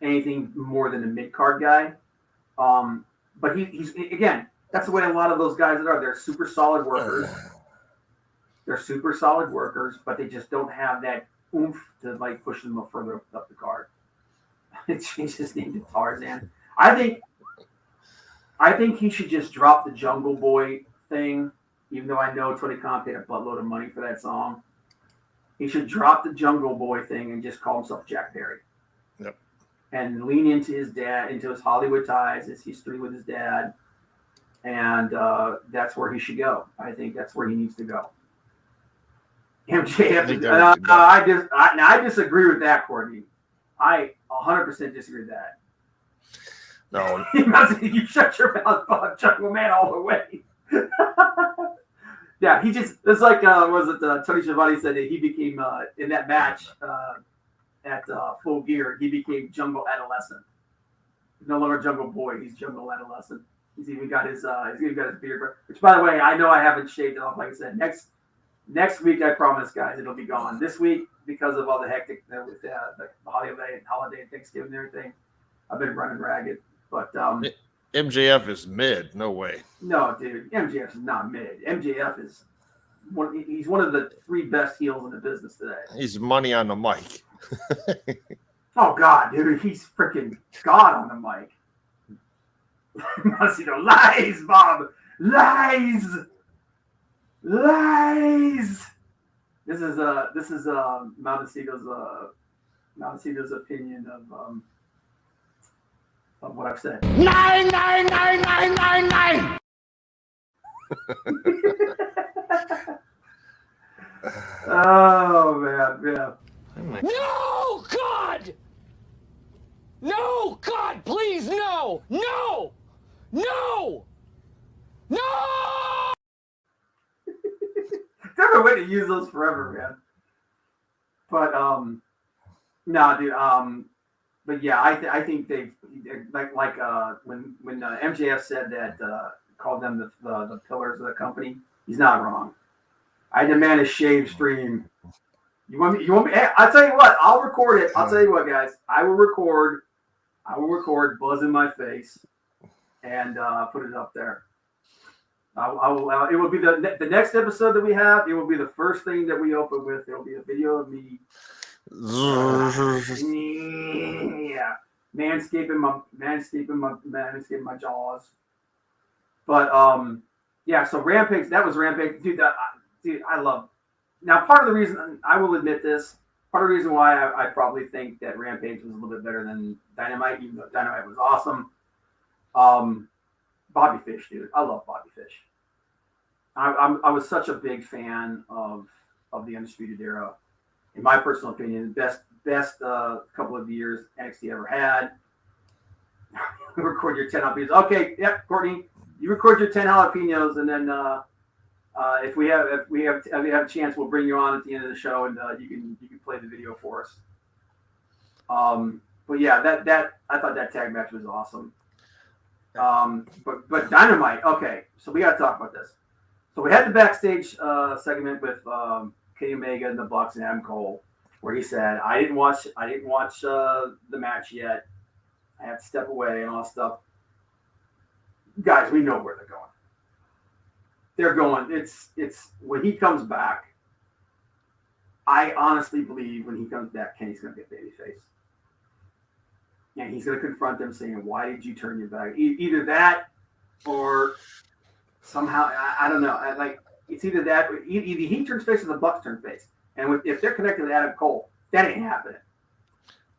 anything more than a mid-card guy. But he's again, That's the way a lot of those guys are. They're super solid workers. They're super solid workers, but they just don't have that oomph to like push them up further up the card. It changed his name to Tarzan. I think he should just drop the Jungle Boy thing, even though I know Tony Khan paid a buttload of money for that song. He should drop the Jungle Boy thing and just call himself Jack Perry. Yep. And lean into his dad, into his Hollywood ties, his history with his dad. And that's where he should go. I think that's where he needs to go. MJF. I disagree with that, Courtney. I 100% disagree with that. No. You shut your mouth, Bob Jungle Man, all the way. Yeah, he just, it's like, Tony Schiavone said that he became, in that match at Full Gear, he became Jungle Adolescent. He's no longer Jungle Boy, he's Jungle Adolescent. He's even got his beard, which, by the way, I know I haven't shaved it off, like I said. Next week, I promise, guys, it'll be gone. This week, because of all the hectic with the holiday and Thanksgiving and everything, I've been running ragged. But MJF is mid. No way. No, dude. MJF is not mid. MJF is he's one of the 3 best heels in the business today. He's money on the mic. Oh, God, dude. He's freaking God on the mic. Montecito, lies, Bob. Lies. This is Montecito's opinion of what I've said. 9. Oh man, yeah. No, God! No, God, please, no! No! No! No! They're a way to use those forever, man. But no, dude. But yeah, I think they've like when MJF said that called them the pillars of the company. He's not wrong. I demand a shave stream. You want me? Hey, I'll tell you what. I'll record it. I'll tell you what, guys. I will record Buzz in my face and put it up there. I will. It will be the next episode that we have. It will be the first thing that we open with. There will be a video of me. Yeah, manscaping my jaws. But yeah. So Rampage. That was Rampage, dude. Dude, I love. Now, part of the reason I will admit this. Part of the reason why I probably think that Rampage was a little bit better than Dynamite, even though Dynamite was awesome. Bobby Fish, dude. I love Bobby Fish. I was such a big fan of the Undisputed Era. In my personal opinion, the best couple of years NXT ever had. Record your 10 jalapenos. Okay, yep, Courtney, you record your 10 jalapenos, and then if we have a chance, we'll bring you on at the end of the show, and you can play the video for us. But yeah, that I thought that tag match was awesome. But Dynamite. Okay, so we got to talk about this. So we had the backstage segment with Kenny Omega and the Bucks and Adam Cole, where he said, "I didn't watch the match yet. I have to step away and all that stuff." Guys, we know where they're going. They're going. It's when he comes back. I honestly believe when he comes back, Kenny's going to get babyface. And he's going to confront them saying, "Why did you turn your back?" Either that or somehow, I don't know. Like, it's either that or either he turns face or the Bucks turn face. And if they're connected to Adam Cole, that ain't happening.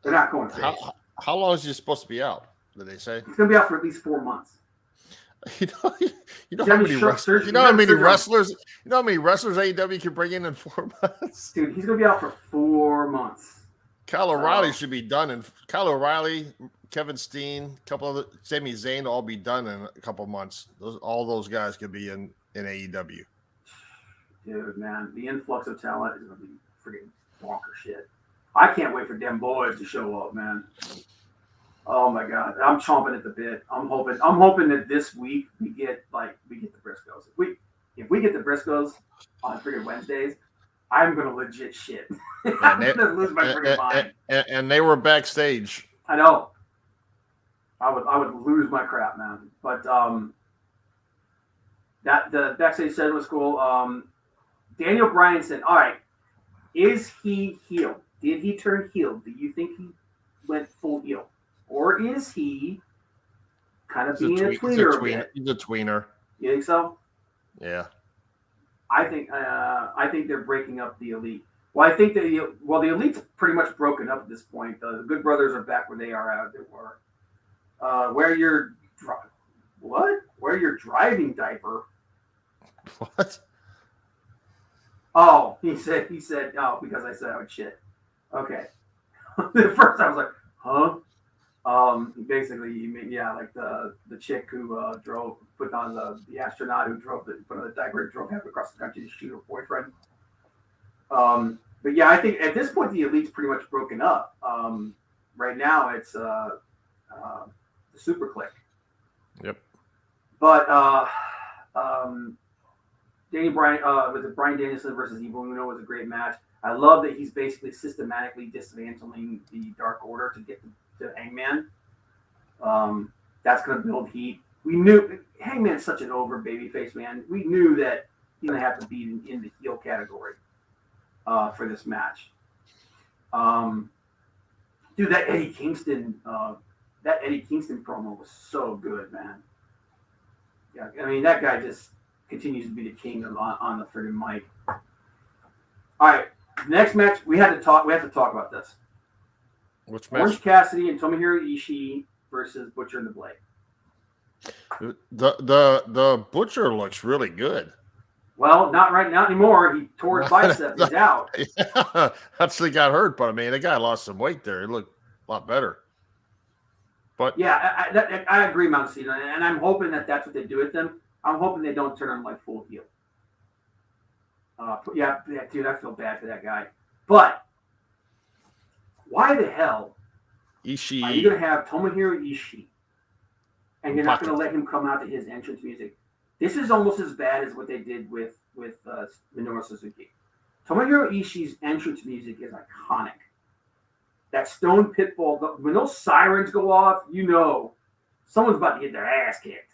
They're not going face. How long is he supposed to be out, did they say? He's going to be out for at least 4 months. You know how many wrestlers AEW can bring in 4 months? Dude, he's going to be out for 4 months. Kyle O'Reilly should be done, and Kyle O'Reilly, Kevin Steen, Sami Zayn all be done in a couple months. All those guys could be in AEW. Dude, man, the influx of talent is going to be freaking bonker shit. I can't wait for them boys to show up, man. Oh my God, I'm chomping at the bit. I'm hoping that this week we get the Briscoes. If we get the Briscoes on freaking Wednesdays, I'm gonna legit shit. I'm gonna lose my freaking mind. And they were backstage. I know. I would lose my crap, man. But That the backstage segment was cool. Daniel Bryan said, "All right, is he heel? Did he turn heel? Do you think he went full heel, or is he kind of being a tweener a bit? He's a tweener. You think so? Yeah. I think they're breaking up the Elite. Well, I think the Elite's pretty much broken up at this point. The Good Brothers are back where they are out. They were. Wear your driving diaper. What? Oh, he said, oh, because I said I would shit. Okay. At first I was like, huh? Basically, yeah, like the chick who put on the astronaut who put on the diaper, drove half across the country to shoot her boyfriend. But yeah, I think at this point the Elite's pretty much broken up. Right now it's the Super Click. Yep. But Bryan Danielson versus Evil Uno was a great match. I love that he's basically systematically dismantling the Dark Order to get to Hangman. That's going to build heat. We knew Hangman's such an over babyface, man. We knew that he's going to have to be in the heel category for this match. Dude, that Eddie Kingston promo was so good, man. Yeah, I mean that guy just continues to be the king on the friggin' mic. All right, next match we have to talk about this. Which match? Orange Cassidy and Tomohiro Ishii versus Butcher and the Blade. The Butcher looks really good. Well, not right now anymore. He tore his bicep. He's out. Yeah, actually got hurt, but I mean, the guy lost some weight there. He looked a lot better. But yeah, I agree, Mount Cena, and I'm hoping that's what they do with him. I'm hoping they don't turn him like full heel. Yeah, dude, I feel bad for that guy. But why the hell Ishii, are you going to have Tomohiro Ishii and you're not going to let him come out to his entrance music? This is almost as bad as what they did with Minoru Suzuki. Tomohiro Ishii's entrance music is iconic. That Stone Pitbull, when those sirens go off, you know someone's about to get their ass kicked.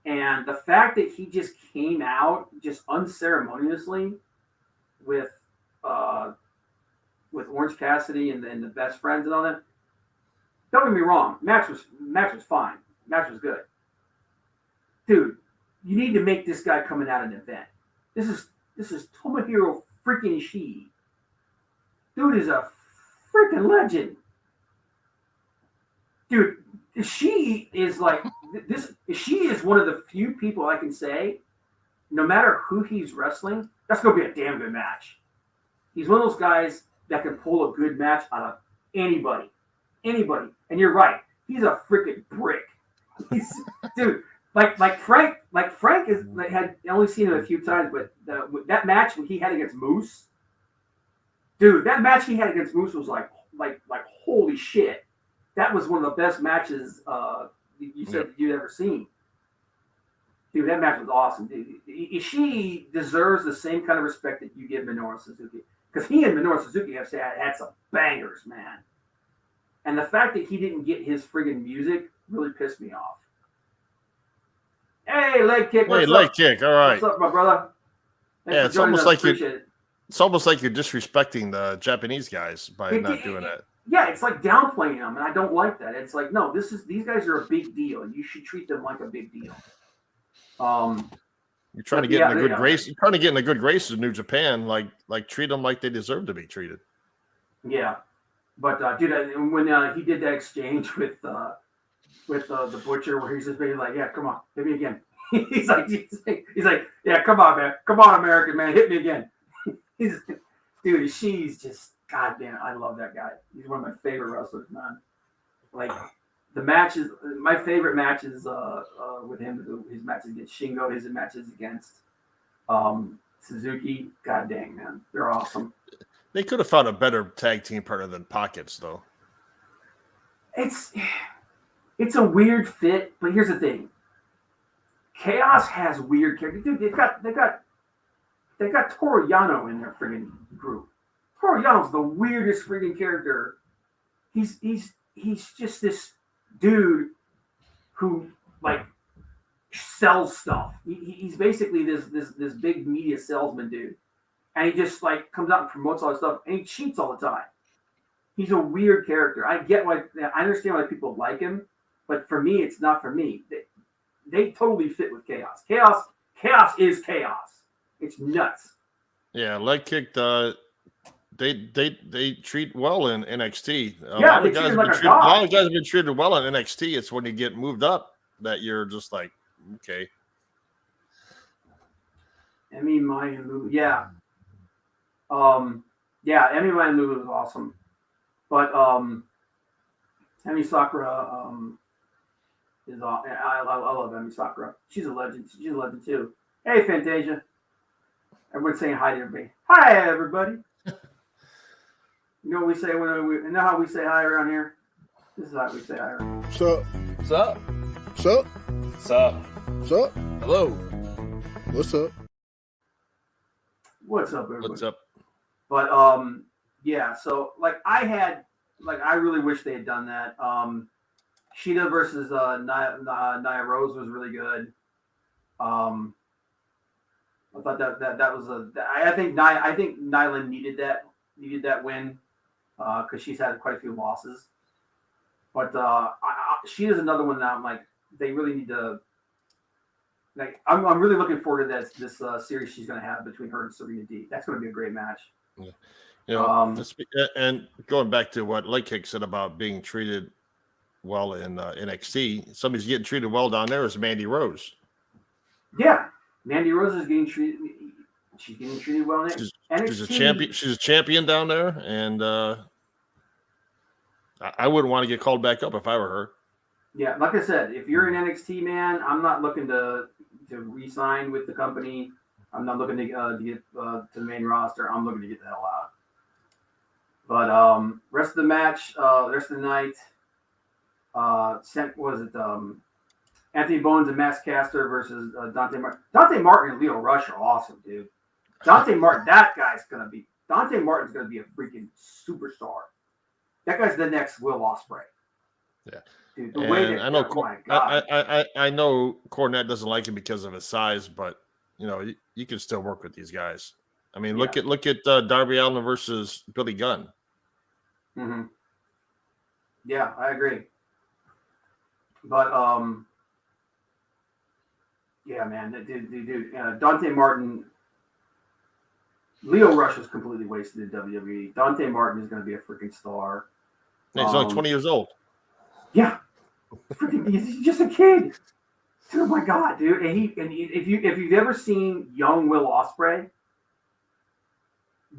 And the fact that he just came out just unceremoniously with Orange Cassidy and then the Best Friends and all that. Don't get me wrong, match was fine. Match was good. Dude, you need to make this guy coming out of an event. This is Tomohiro freaking Ishii. Dude is a freaking legend. Dude, Ishii is like this. Ishii is one of the few people I can say, no matter who he's wrestling, that's gonna be a damn good match. He's one of those guys that can pull a good match out of anybody. And you're right, he's a freaking brick. He's dude, like Frank is had only seen him a few times, but that match he had against Moose, dude, that match he had against Moose was like holy shit. That was one of the best matches you said that you'd ever seen. Dude, that match was awesome, dude. Ishii deserves the same kind of respect that you give Minoru Suzuki. Because he and Minoru Suzuki have had some bangers, man. And the fact that he didn't get his friggin' music really pissed me off. Hey, leg kick. Hey, leg kick. All right. What's up, my brother? Yeah, it's almost like it's almost like you're disrespecting the Japanese guys by not doing that. Yeah, it's like downplaying them, and I don't like that. It's like, no, these guys are a big deal, and you should treat them like a big deal. You're trying to get in a good grace. You're trying to get in a good grace of New Japan, like treat them like they deserve to be treated. Yeah, but dude, when he did that exchange with the Butcher, where he's just being like, "Yeah, come on, hit me again." he's like, "Yeah, come on, man, come on, American man, hit me again." Dude, she's just goddamn. I love that guy. He's one of my favorite wrestlers, man. Like the matches, my favorite matches with him, his matches against Shingo, his matches against Suzuki. God dang, man, they're awesome. They could have found a better tag team partner than Pockets, though. It's a weird fit, but here's the thing: Chaos has weird characters. Dude, they got Toru Yano in their friggin' group. Toru Yano's the weirdest friggin' character. He's just this dude who, like, sells stuff. He's basically this big media salesman dude, and he just like comes out and promotes all this stuff, and he cheats all the time. He's a weird character. I understand why people like him, but for me, it's not for me. They totally fit with chaos. Chaos is chaos. It's nuts. Yeah, leg kick. They treat well in NXT. A Yeah, lot they of guys treat him have like been a treated, a lot god. of guys have been treated well in NXT. It's when you get moved up that you're just like, okay. Emi Mayalu, yeah. Emi Mayalu was awesome. But Emi Sakura is I love Emi Sakura. She's a legend. She's a legend too. Hey, Fantasia. Everyone's saying hi to everybody. Hi, everybody. You know what we say you know how we say hi around here? This is how we say hi around here. What's up? What's up? What's up? What's up? What's up? Hello. What's up? What's up, everybody? What's up? But yeah, so I really wish they had done that. Sheeta versus Nia Rose was really good. I thought that was I think Nyla needed that win because she's had quite a few losses. But Sheeta's another one that I'm like they really need to. Like I'm really looking forward to this series she's going to have between her and Serena D. That's going to be a great match. Yeah. You know, and going back to what Leg Kick said about being treated well in NXT, somebody's getting treated well down there is Mandy Rose. Yeah, Mandy Rose is getting treated. She's getting treated well in NXT. She's a champion. She's a champion down there, and I wouldn't want to get called back up if I were her. Yeah, like I said, if you're in NXT, man, I'm not looking to re-sign with the company. I'm not looking to get to the main roster. I'm looking to get the hell out. But rest of the match, rest of the night, Anthony Bowens and Max Caster versus Dante Martin. Dante Martin and Leo Rush are awesome, dude. Dante Martin's gonna be a freaking superstar. That guy's the next Will Ospreay. Yeah. Dude, the way that, I know, oh my God. I know Cornette doesn't like him because of his size, but you know you can still work with these guys. I mean, look at Darby Allin versus Billy Gunn. Mm-hmm. Yeah, I agree. But yeah, man, dude, Dante Martin, Leo Rush was completely wasted in WWE. Dante Martin is going to be a freaking star. He's only 20 years old. Yeah, freaking, he's just a kid. Oh my God, dude! And if you've ever seen young Will Ospreay,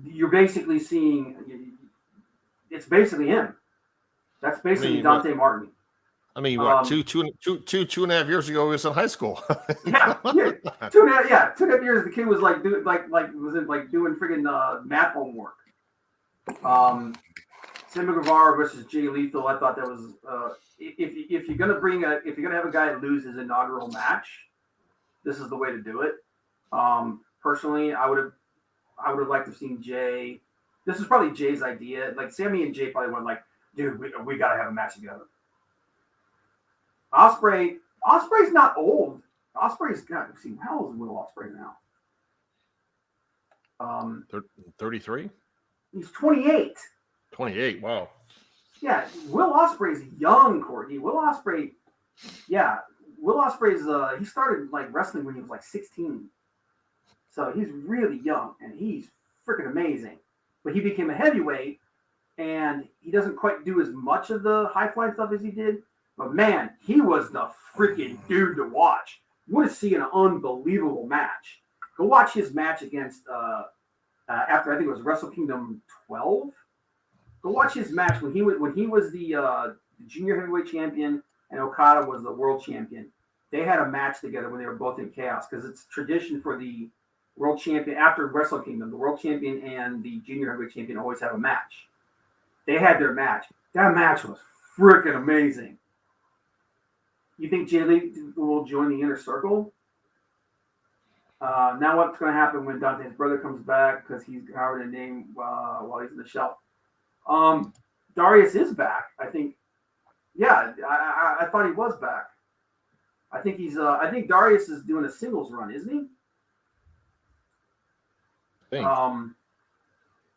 you're basically seeing it's basically him. That's basically Dante Martin. I mean, what, two and a half years ago, he was in high school. yeah, 2.5 years. The kid was like doing doing freaking math homework. Sammy Guevara versus Jay Lethal. I thought that was if you're gonna have a guy lose his inaugural match, this is the way to do it. Personally, I would have liked to have seen Jay. This is probably Jay's idea. Like Sammy and Jay probably went like, dude, we gotta have a match together. Ospreay's not old. Ospreay's got, see, how old is Will Ospreay now? 33? He's 28. 28, wow. Yeah, Will Ospreay's young, Courtney. Will Ospreay's he started like wrestling when he was like 16. So he's really young and he's freaking amazing. But he became a heavyweight and he doesn't quite do as much of the high flying stuff as he did. But man, he was the freaking dude to watch. You want to see an unbelievable match. Go watch his match against after I think it was Wrestle Kingdom 12. Go watch his match when he was the junior heavyweight champion and Okada was the world champion. They had a match together when they were both in Chaos because it's tradition for the world champion after Wrestle Kingdom, the world champion and the junior heavyweight champion always have a match. They had their match. That match was freaking amazing. You think Jay Lee will join the Inner Circle? Now what's going to happen when Dante's brother comes back because he's covered a name while he's in the shelf? Darius is back, I think. Yeah, I thought he was back. I think I think Darius is doing a singles run, isn't he?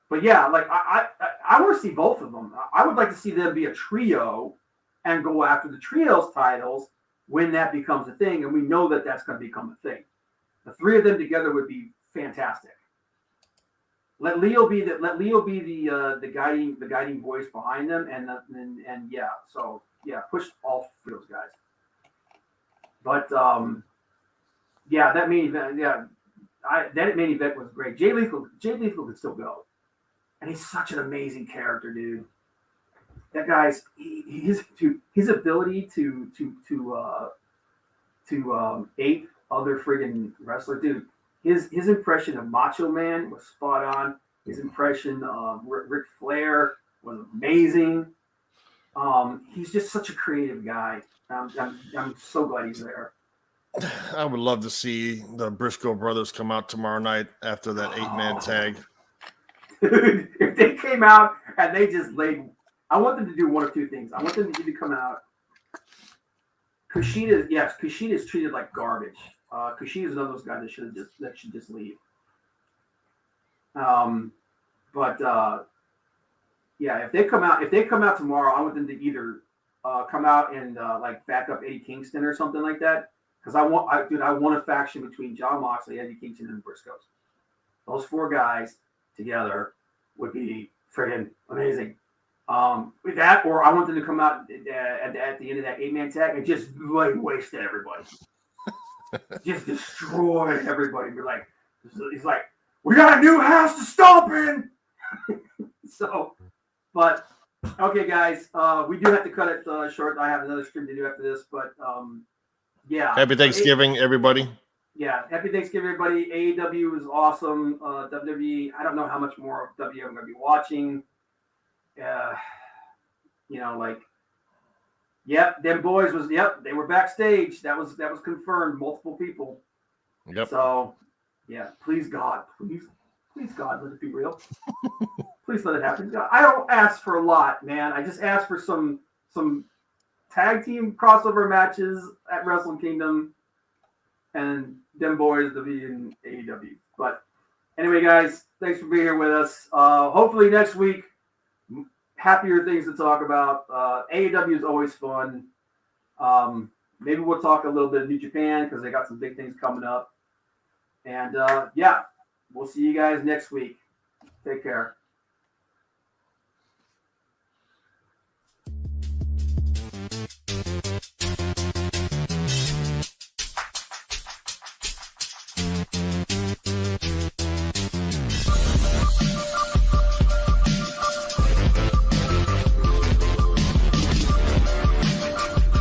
But yeah, like I want to see both of them. I would like to see them be a trio and go after the trios titles when that becomes a thing, and we know that that's going to become a thing. The three of them together would be fantastic. Let Leo be the guiding voice behind them, and yeah, so yeah, push all three of those guys. But yeah, that main event, that main event was great. Jay Lethal could still go, and he's such an amazing character, dude. That guy's his ability to ape other friggin' wrestler, dude. His impression of Macho Man was spot on. His impression of Ric Flair was amazing. He's just such a creative guy. I'm so glad he's there. I would love to see the Briscoe brothers come out tomorrow night after that 8-man tag. Dude, if they came out and they just laid, I want them to do one of two things. I want them to either come out. Kushida's treated like garbage. Kushida's one of those guys that should just leave. Yeah, if they come out tomorrow, I want them to either come out and like back up Eddie Kingston or something like that. Because I want a faction between Jon Moxley, Eddie Kingston, and the Briscoes. Those four guys together would be friggin' amazing. With that, or I want them to come out at the end of that 8-man tag and just like waste everybody. Just destroy everybody. Be like, he's like, we got a new house to stomp in. So, but okay, guys, we do have to cut it short. I have another stream to do after this, but yeah. Happy Thanksgiving, everybody. Yeah, happy Thanksgiving, everybody. AEW is awesome. WWE, I don't know how much more of WWE I'm going to be watching. Them boys they were backstage. That was confirmed. Multiple people. Yep. So, yeah, please God, let it be real. Please let it happen. I don't ask for a lot, man. I just ask for some tag team crossover matches at Wrestle Kingdom, and them boys to be in AEW. But anyway, guys, thanks for being here with us. Hopefully next week, happier things to talk about. AEW is always fun. Maybe we'll talk a little bit of New Japan because they got some big things coming up. And yeah, we'll see you guys next week. Take care.